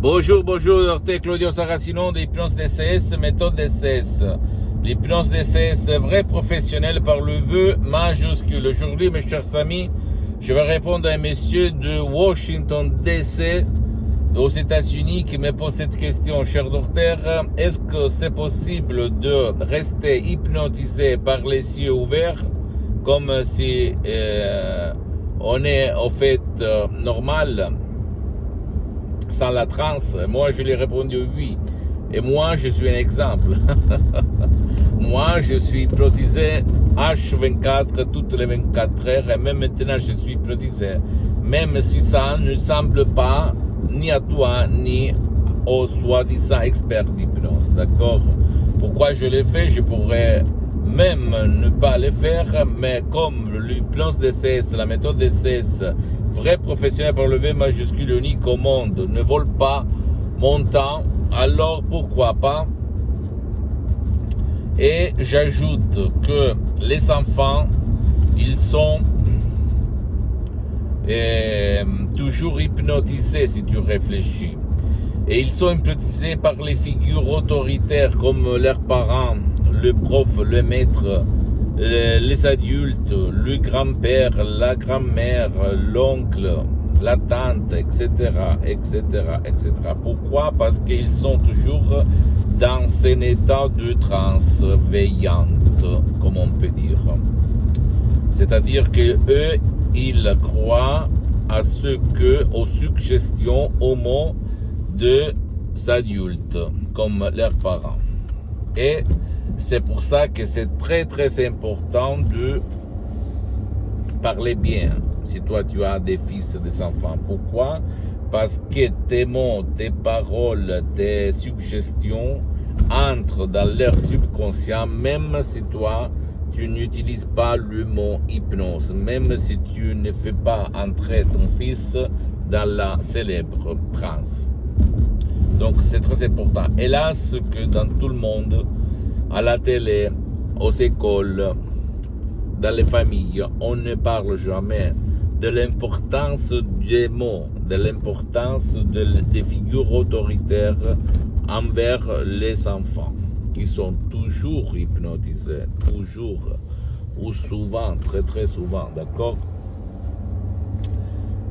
Bonjour, docteur Claudio Saracino d'Hypnose DCS, méthode DCS. L'hypnose DCS, vrai professionnel par le vœu majuscule. Aujourd'hui, mes chers amis, je vais répondre à un monsieur de Washington DC, aux États-Unis, qui me pose cette question. Cher docteur, est-ce que c'est possible de rester hypnotisé par les yeux ouverts, comme si on est au fait normal, sans la transe? Moi, je lui ai répondu oui. Et moi, je suis un exemple. Moi, je suis hypnotisé H24 toutes les 24 heures. Et même maintenant, je suis hypnotisé. Même si ça ne semble pas ni à toi, ni au soi-disant expert d'hypnose. D'accord? Pourquoi je l'ai fait? Je pourrais même ne pas le faire. Mais comme l'hypnose DCS, la méthode DCS, vrai professionnel par le V majuscule unique au monde, ne vole pas mon temps, alors pourquoi pas? Et j'ajoute que les enfants, ils sont toujours hypnotisés si tu réfléchis. Et ils sont hypnotisés par les figures autoritaires comme leurs parents, le prof, le maître, les adultes, le grand-père, la grand-mère, l'oncle, la tante, etc., etc., etc. Pourquoi? Parce qu'ils sont toujours dans un état de transe veillante, comme on peut dire. C'est-à-dire que eux, ils croient à aux suggestions, aux mots des adultes, comme leurs parents. Et c'est pour ça que c'est très très important de parler bien si toi tu as des fils, des enfants. Pourquoi? Parce que tes mots, tes paroles, tes suggestions entrent dans leur subconscient, même si toi tu n'utilises pas le mot hypnose, même si tu ne fais pas entrer ton fils dans la célèbre transe. Donc c'est très important. Hélas que dans tout le monde, à la télé, aux écoles, dans les familles, on ne parle jamais de l'importance des mots, de l'importance des figures autoritaires envers les enfants, qui sont toujours hypnotisés, toujours, ou souvent, très très souvent, d'accord?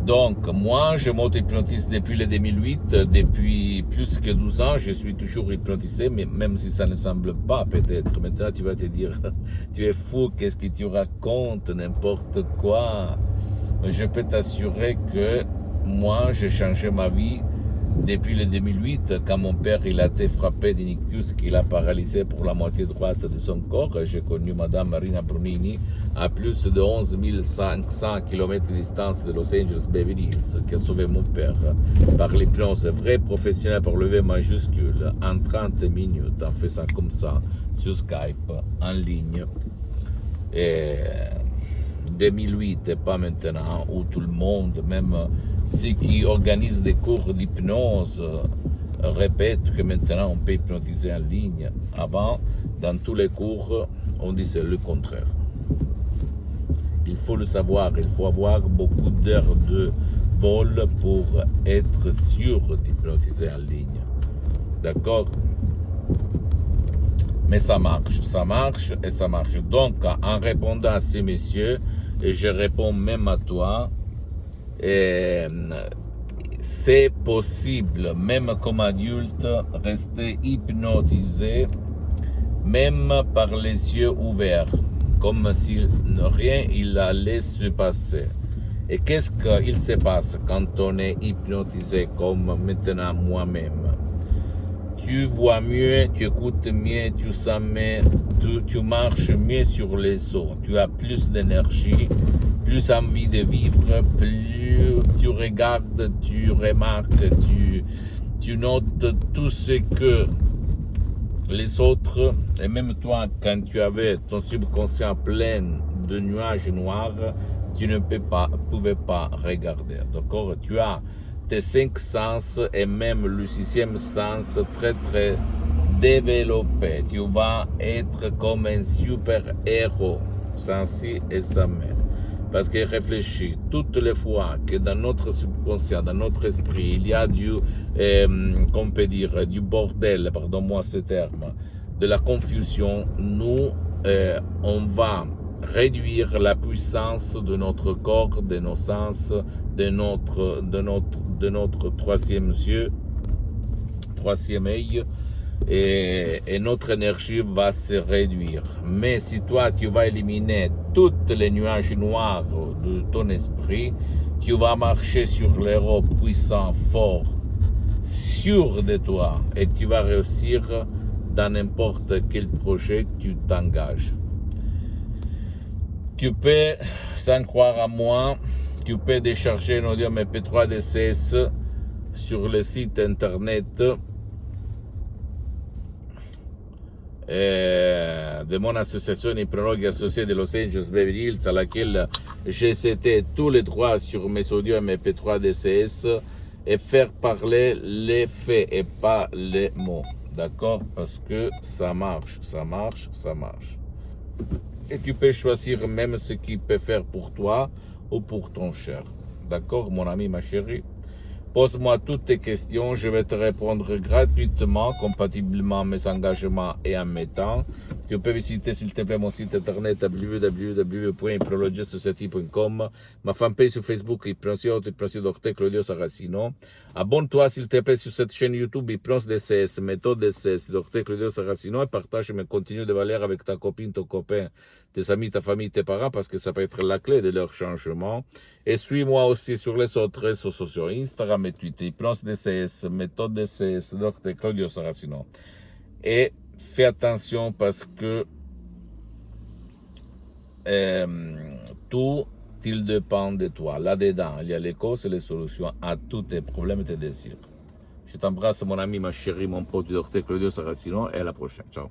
Donc, moi, je m'auto-hypnotise depuis le 2008, depuis plus que 12 ans, je suis toujours hypnotisé, mais même si ça ne semble pas, peut-être. Maintenant, tu vas te dire, tu es fou, qu'est-ce que tu racontes, n'importe quoi. Je peux t'assurer que moi, j'ai changé ma vie depuis le 2008, quand mon père il a été frappé d'un ictus qui l'a paralysé pour la moitié droite de son corps. J'ai connu Madame Marina Brunini à plus de 11 500 km de distance de Los Angeles Beverly Hills, qui a sauvé mon père par l'hypnose, vrai professionnel par le V majuscule, en 30 minutes, en faisant comme ça, sur Skype, en ligne. Et 2008 et pas maintenant, où tout le monde, même ceux qui organisent des cours d'hypnose, répètent que maintenant on peut hypnotiser en ligne. Avant, dans tous les cours, on disait le contraire. Il faut le savoir, il faut avoir beaucoup d'heures de vol pour être sûr d'hypnotiser en ligne. D'accord? Mais ça marche et ça marche. Donc, en répondant à ces messieurs, et je réponds même à toi, c'est possible, même comme adulte, rester hypnotisé, même par les yeux ouverts, comme si rien il allait se passer. Et qu'est-ce qu'il se passe quand on est hypnotisé, comme maintenant moi-même? Tu vois mieux, tu écoutes mieux, tu sens mieux, tu marches mieux sur les eaux, tu as plus d'énergie, plus envie de vivre, plus tu regardes, tu remarques, tu notes tout ce que les autres, et même toi, quand tu avais ton subconscient plein de nuages noirs, tu ne pouvais pas regarder. D'accord? Tu as tes 5 sens et même le 6e sens très très développé. Tu vas être comme un super héros, sans ci et sans mais. Parce que réfléchis, toutes les fois que dans notre subconscient, dans notre esprit, il y a qu'on peut dire, du bordel, pardonne-moi ce terme, de la confusion, nous, on va réduire la puissance de notre corps, de nos sens, de notre troisième yeux, troisième œil, et notre énergie va se réduire. Mais si toi, tu vas éliminer toutes les nuages noirs de ton esprit, tu vas marcher sur l'héros puissant, fort, sûr de toi, et tu vas réussir dans n'importe quel projet tu t'engages. Tu peux, sans croire à moi, tu peux décharger un audio MP3 DCS sur le site internet de mon association hypnologue associée de Los Angeles Beverly Hills, à laquelle j'ai cédé tous les droits sur mes audios MP3 DCS, et faire parler les faits et pas les mots. D'accord? Parce que ça marche, ça marche, ça marche. Et tu peux choisir même ce qu'il peut faire pour toi ou pour ton cher. D'accord, mon ami, ma chérie? Pose-moi toutes tes questions, je vais te répondre gratuitement, compatiblement à mes engagements et en mes temps. Tu peux visiter s'il te plaît mon site internet www.hypnologistsociety.com, ma fanpage sur Facebook, Hypnosio Dr Claudio Saracino. Abonne-toi s'il te plaît sur cette chaîne YouTube Hypnose DCS, méthode DCS, Dr Claudio Saracino, et partage mes contenus de valeur avec ta copine, ton copain, tes amis, ta famille, tes parents, parce que ça peut être la clé de leur changement. Et suis-moi aussi sur les autres réseaux sociaux, Instagram et Twitter, Hypnose DCS, méthode DCS, Dr Claudio Saracino. Et fais attention parce que tout il dépend de toi. Là-dedans, il y a les causes et les solutions à tous tes problèmes et tes désirs. Je t'embrasse, mon ami, ma chérie, mon pote, Dr Claudio Saracino, et à la prochaine. Ciao.